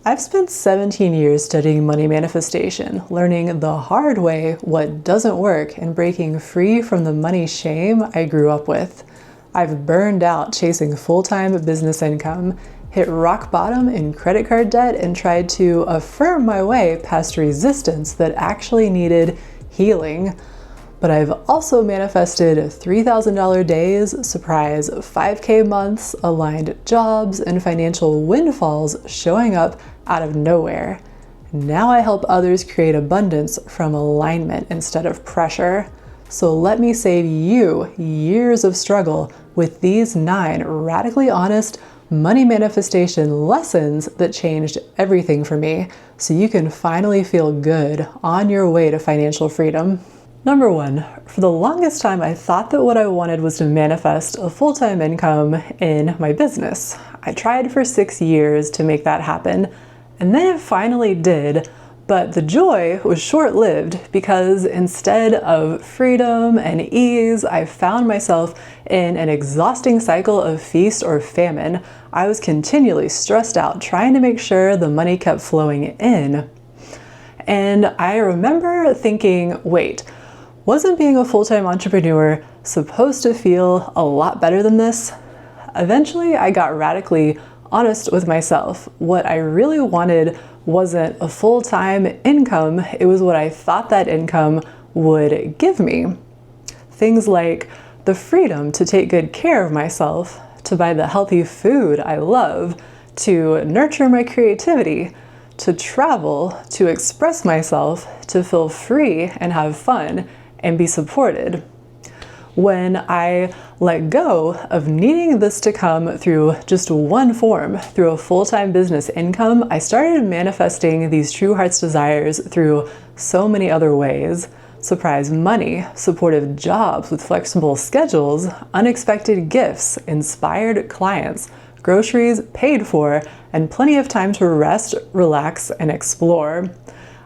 I've spent 17 years studying money manifestation, learning the hard way what doesn't work and breaking free from the money shame I grew up with. I've burned out chasing full-time business income, hit rock bottom in credit card debt, and tried to affirm my way past resistance that actually needed healing. But I've also manifested $3,000 days, surprise 5K months, aligned jobs, and financial windfalls showing up out of nowhere. Now I help others create abundance from alignment instead of pressure. So let me save you years of struggle with these 9 radically honest money manifestation lessons that changed everything for me, so you can finally feel good on your way to financial freedom. Number 1, for the longest time, I thought that what I wanted was to manifest a full-time income in my business. I tried for 6 years to make that happen, and then it finally did, but the joy was short-lived because instead of freedom and ease, I found myself in an exhausting cycle of feast or famine. I was continually stressed out trying to make sure the money kept flowing in. And I remember thinking, wait, wasn't being a full-time entrepreneur supposed to feel a lot better than this? Eventually, I got radically honest with myself. What I really wanted wasn't a full-time income, it was what I thought that income would give me. Things like the freedom to take good care of myself, to buy the healthy food I love, to nurture my creativity, to travel, to express myself, to feel free and have fun, and be supported. When I let go of needing this to come through just one form, through a full-time business income, I started manifesting these true heart's desires through so many other ways. Surprise money, supportive jobs with flexible schedules, unexpected gifts, inspired clients, groceries paid for, and plenty of time to rest, relax, and explore.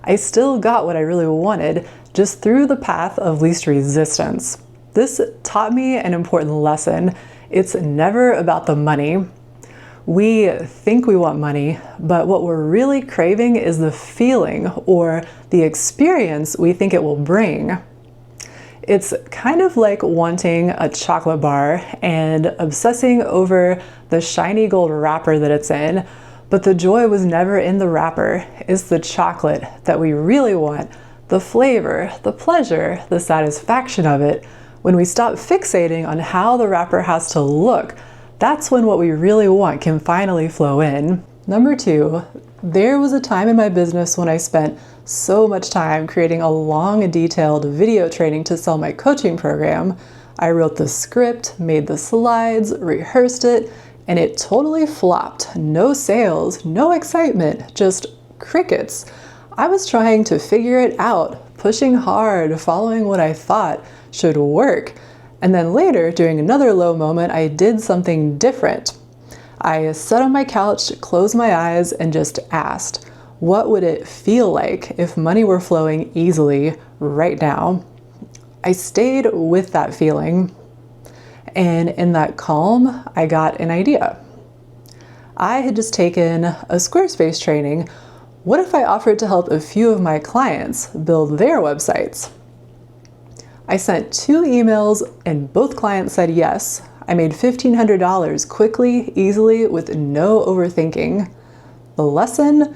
I still got what I really wanted, just through the path of least resistance. This taught me an important lesson. It's never about the money. We think we want money, but what we're really craving is the feeling or the experience we think it will bring. It's kind of like wanting a chocolate bar and obsessing over the shiny gold wrapper that it's in, but the joy was never in the wrapper. It's the chocolate that we really want, the flavor, the pleasure, the satisfaction of it. When we stop fixating on how the wrapper has to look, that's when what we really want can finally flow in. Number 2, there was a time in my business when I spent so much time creating a long and detailed video training to sell my coaching program. I wrote the script, made the slides, rehearsed it, and it totally flopped. No sales, no excitement, just crickets. I was trying to figure it out, pushing hard, following what I thought should work. And then later, during another low moment, I did something different. I sat on my couch, closed my eyes, and just asked, what would it feel like if money were flowing easily right now? I stayed with that feeling, and in that calm, I got an idea. I had just taken a Squarespace training. What if I offered to help a few of my clients build their websites? I sent 2 emails and both clients said yes. I made $1,500 quickly, easily, with no overthinking. The lesson: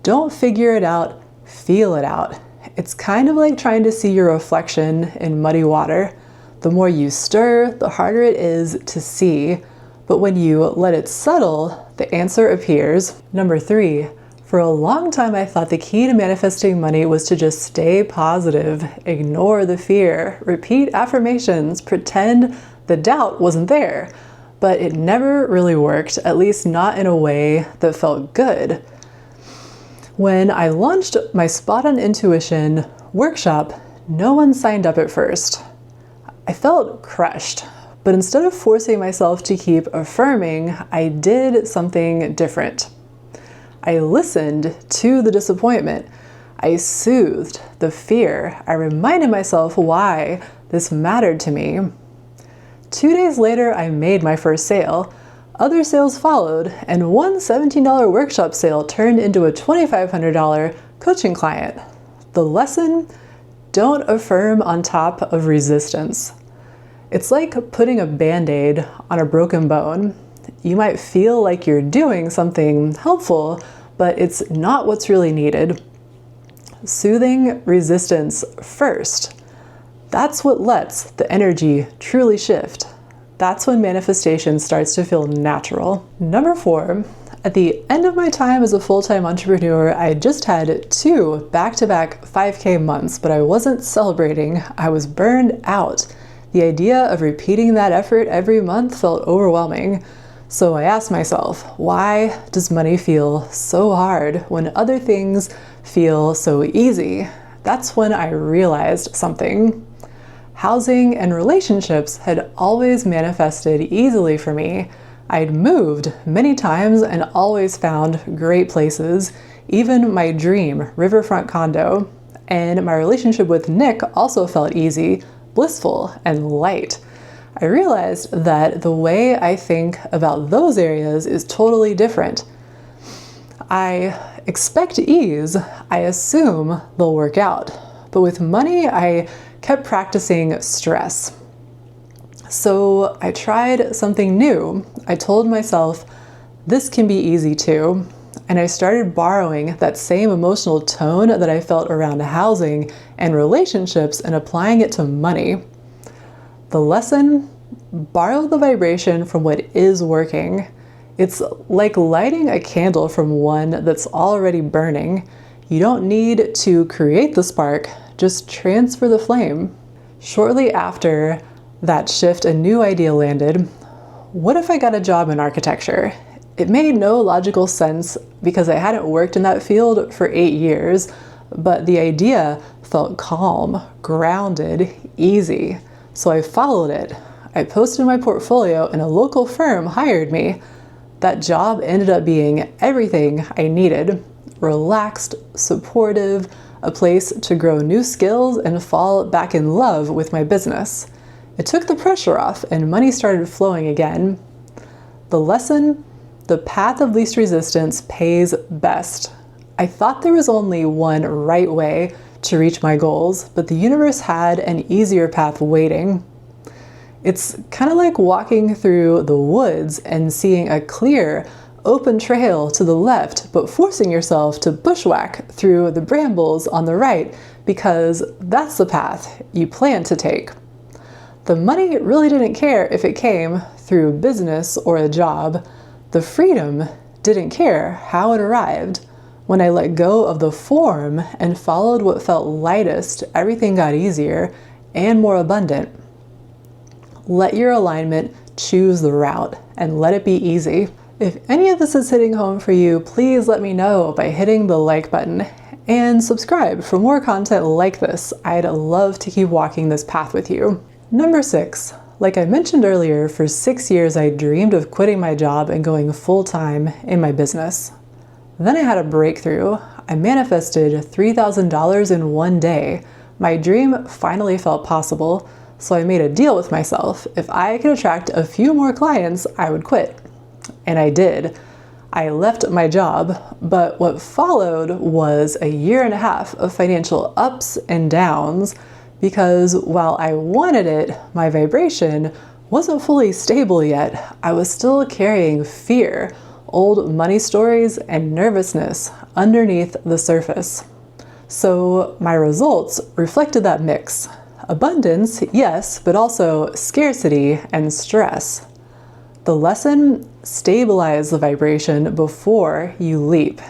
don't figure it out, feel it out. It's kind of like trying to see your reflection in muddy water. The more you stir, the harder it is to see. But when you let it settle, the answer appears. Number 3, for a long time I thought the key to manifesting money was to just stay positive, ignore the fear, repeat affirmations, pretend the doubt wasn't there. But it never really worked, at least not in a way that felt good. When I launched my Spot on Intuition workshop, no one signed up at first. I felt crushed, but instead of forcing myself to keep affirming, I did something different. I listened to the disappointment. I soothed the fear. I reminded myself why this mattered to me. 2 days later, I made my first sale. Other sales followed, and one $17 workshop sale turned into a $2,500 coaching client. The lesson: don't affirm on top of resistance. It's like putting a band-aid on a broken bone. You might feel like you're doing something helpful, but it's not what's really needed. Soothing resistance first. That's what lets the energy truly shift. That's when manifestation starts to feel natural. Number 4, at the end of my time as a full-time entrepreneur, I just had 2 back-to-back 5K months, but I wasn't celebrating. I was burned out. The idea of repeating that effort every month felt overwhelming. So I asked myself, why does money feel so hard when other things feel so easy? That's when I realized something. Housing and relationships had always manifested easily for me. I'd moved many times and always found great places, even my dream riverfront condo. And my relationship with Nick also felt easy, blissful, and light. I realized that the way I think about those areas is totally different. I expect ease. I assume they'll work out. But with money, I kept practicing stress. So I tried something new. I told myself, this can be easy too. And I started borrowing that same emotional tone that I felt around housing and relationships and applying it to money. The lesson: borrow the vibration from what is working. It's like lighting a candle from one that's already burning. You don't need to create the spark, just transfer the flame. Shortly after that shift, a new idea landed. What if I got a job in architecture? It made no logical sense because I hadn't worked in that field for 8 years, but the idea felt calm, grounded, easy. So I followed it. I posted my portfolio and a local firm hired me. That job ended up being everything I needed. Relaxed, supportive, a place to grow new skills and fall back in love with my business. It took the pressure off and money started flowing again. The lesson: the path of least resistance pays best. I thought there was only one right way to reach my goals, but the universe had an easier path waiting. It's kind of like walking through the woods and seeing a clear, open trail to the left, but forcing yourself to bushwhack through the brambles on the right because that's the path you plan to take. The money really didn't care if it came through business or a job. The freedom didn't care how it arrived. When I let go of the form and followed what felt lightest, everything got easier and more abundant. Let your alignment choose the route and let it be easy. If any of this is hitting home for you, please let me know by hitting the like button and subscribe for more content like this. I'd love to keep walking this path with you. Number 6, like I mentioned earlier, for 6 years I dreamed of quitting my job and going full-time in my business. Then I had a breakthrough. I manifested $3,000 in one day. My dream finally felt possible, so I made a deal with myself. If I could attract a few more clients, I would quit. And I did. I left my job, but what followed was a 1.5 years of financial ups and downs because while I wanted it, my vibration wasn't fully stable yet. I was still carrying fear, old money stories, and nervousness underneath the surface. So my results reflected that mix. Abundance, yes, but also scarcity and stress. The lesson: stabilize the vibration before you leap.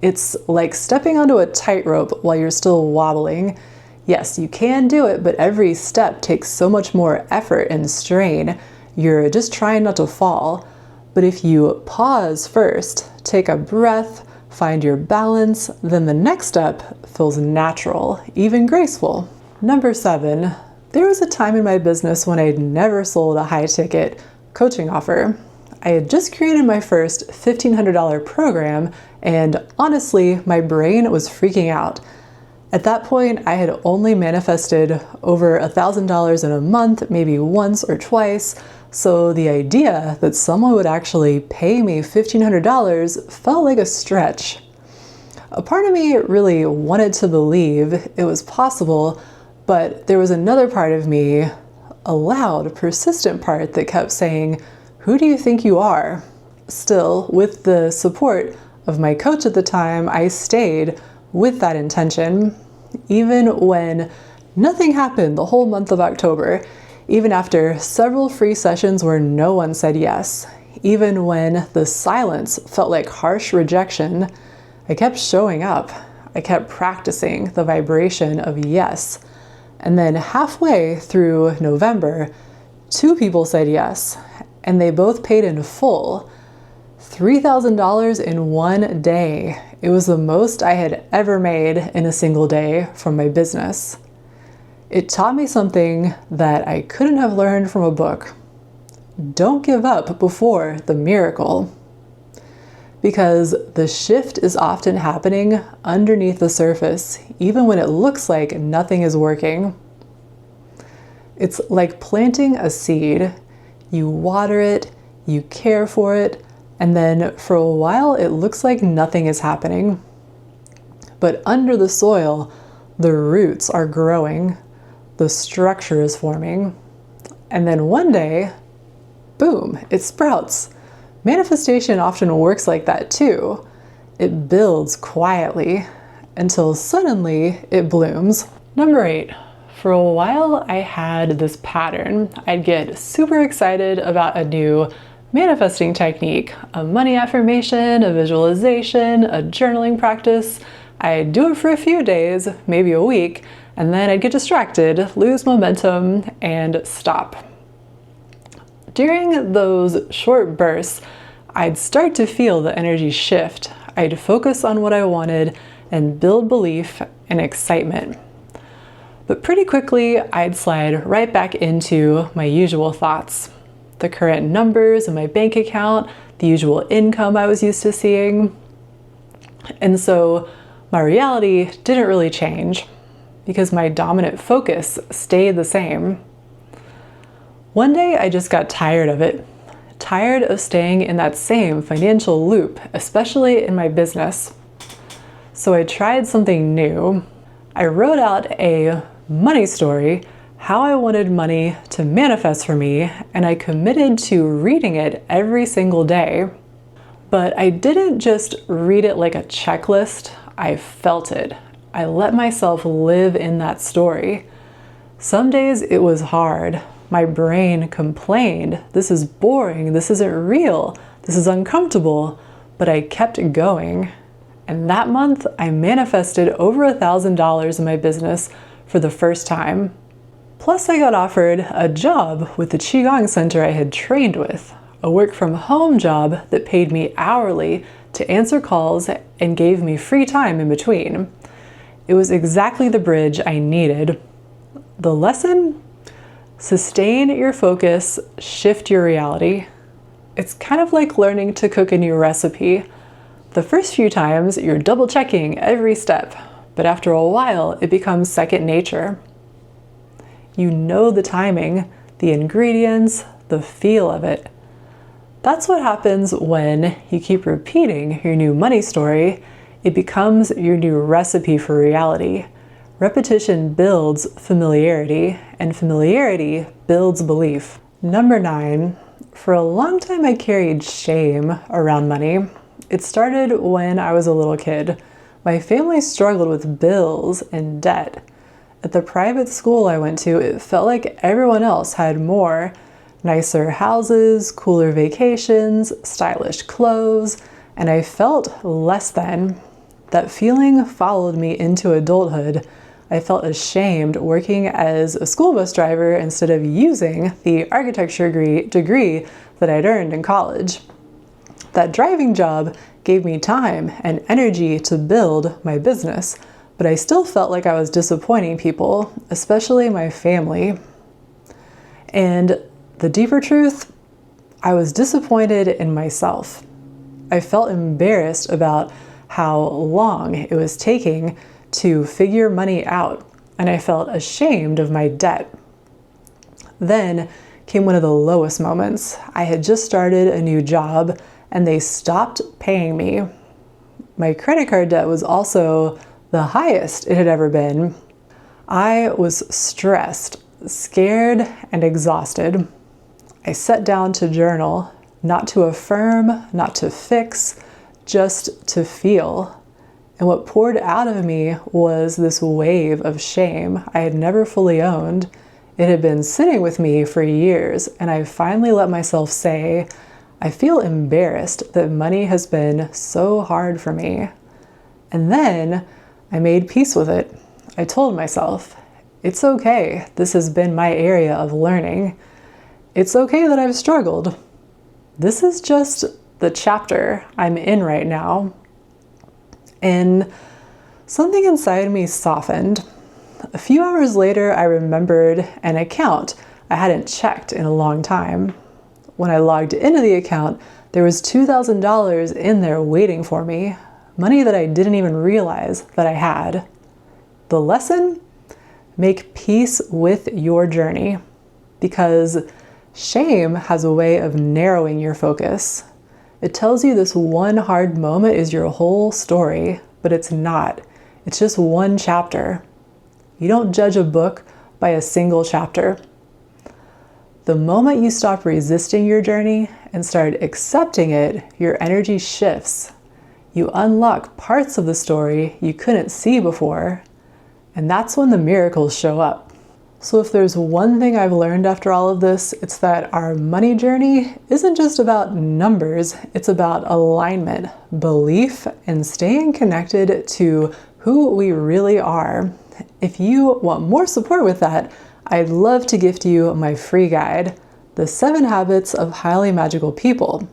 It's like stepping onto a tightrope while you're still wobbling. Yes, you can do it, but every step takes so much more effort and strain. You're just trying not to fall. But if you pause first, take a breath, find your balance, then the next step feels natural, even graceful. Number 7, there was a time in my business when I'd never sold a high-ticket coaching offer. I had just created my first $1,500 program, and honestly, my brain was freaking out. At that point, I had only manifested over $1,000 in a month, maybe once or twice, so the idea that someone would actually pay me $1,500 felt like a stretch. A part of me really wanted to believe it was possible, but there was another part of me, a loud, persistent part that kept saying, "Who do you think you are?" Still, with the support of my coach at the time, I stayed with that intention, even when nothing happened the whole month of October, even after several free sessions where no one said yes, even when the silence felt like harsh rejection. I kept showing up. I kept practicing the vibration of yes. And then halfway through November, 2 people said yes, and they both paid in full. $3,000 in one day. It was the most I had ever made in a single day from my business. It taught me something that I couldn't have learned from a book. Don't give up before the miracle. Because the shift is often happening underneath the surface, even when it looks like nothing is working. It's like planting a seed. You water it, you care for it, and then for a while it looks like nothing is happening. But under the soil, the roots are growing, the structure is forming, and then one day, boom, it sprouts. Manifestation often works like that too. It builds quietly until suddenly it blooms. Number 8, for a while I had this pattern. I'd get super excited about a new manifesting technique, a money affirmation, a visualization, a journaling practice. I'd do it for a few days, maybe a week, and then I'd get distracted, lose momentum, and stop. During those short bursts, I'd start to feel the energy shift. I'd focus on what I wanted and build belief and excitement. But pretty quickly, I'd slide right back into my usual thoughts. The current numbers in my bank account, the usual income I was used to seeing. And so my reality didn't really change because my dominant focus stayed the same. One day I just got tired of it, tired of staying in that same financial loop, especially in my business. So I tried something new. I wrote out a money story, how I wanted money to manifest for me, and I committed to reading it every single day. But I didn't just read it like a checklist, I felt it. I let myself live in that story. Some days it was hard. My brain complained, this is boring, this isn't real, this is uncomfortable, but I kept going. And that month, I manifested over $1,000 in my business for the first time. Plus, I got offered a job with the Qigong center I had trained with, a work-from-home job that paid me hourly to answer calls and gave me free time in between. It was exactly the bridge I needed. The lesson? Sustain your focus, shift your reality. It's kind of like learning to cook a new recipe. The first few times, you're double checking every step, but after a while, it becomes second nature. You know the timing, the ingredients, the feel of it. That's what happens when you keep repeating your new money story. It becomes your new recipe for reality. Repetition builds familiarity, and familiarity builds belief. Number 9, for a long time I carried shame around money. It started when I was a little kid. My family struggled with bills and debt. At the private school I went to, it felt like everyone else had more. Nicer houses, cooler vacations, stylish clothes, and I felt less than. That feeling followed me into adulthood. I felt ashamed working as a school bus driver instead of using the architecture degree that I'd earned in college. That driving job gave me time and energy to build my business, but I still felt like I was disappointing people, especially my family. And the deeper truth, I was disappointed in myself. I felt embarrassed about how long it was taking to figure money out, and I felt ashamed of my debt. Then came one of the lowest moments. I had just started a new job and they stopped paying me. My credit card debt was also the highest it had ever been. I was stressed, scared, and exhausted. I sat down to journal, not to affirm, not to fix, just to feel. And what poured out of me was this wave of shame I had never fully owned. It had been sitting with me for years, and I finally let myself say, I feel embarrassed that money has been so hard for me. And then I made peace with it. I told myself, it's okay. This has been my area of learning. It's okay that I've struggled. This is just the chapter I'm in right now. And something inside me softened. A few hours later, I remembered an account I hadn't checked in a long time. When I logged into the account, there was $2,000 in there waiting for me, money that I didn't even realize that I had. The lesson? Make peace with your journey, because shame has a way of narrowing your focus. It tells you this one hard moment is your whole story, but it's not. It's just one chapter. You don't judge a book by a single chapter. The moment you stop resisting your journey and start accepting it, your energy shifts. You unlock parts of the story you couldn't see before, and that's when the miracles show up. So if there's one thing I've learned after all of this, it's that our money journey isn't just about numbers, it's about alignment, belief, and staying connected to who we really are. If you want more support with that, I'd love to gift you my free guide, The 7 Habits of Highly Magical People.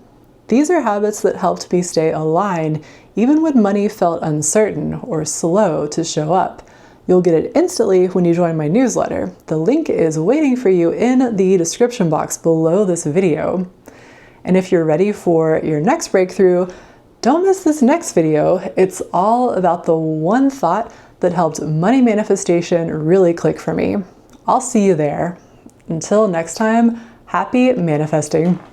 These are habits that helped me stay aligned even when money felt uncertain or slow to show up. You'll get it instantly when you join my newsletter. The link is waiting for you in the description box below this video. And if you're ready for your next breakthrough, don't miss this next video. It's all about the one thought that helped money manifestation really click for me. I'll see you there. Until next time, happy manifesting.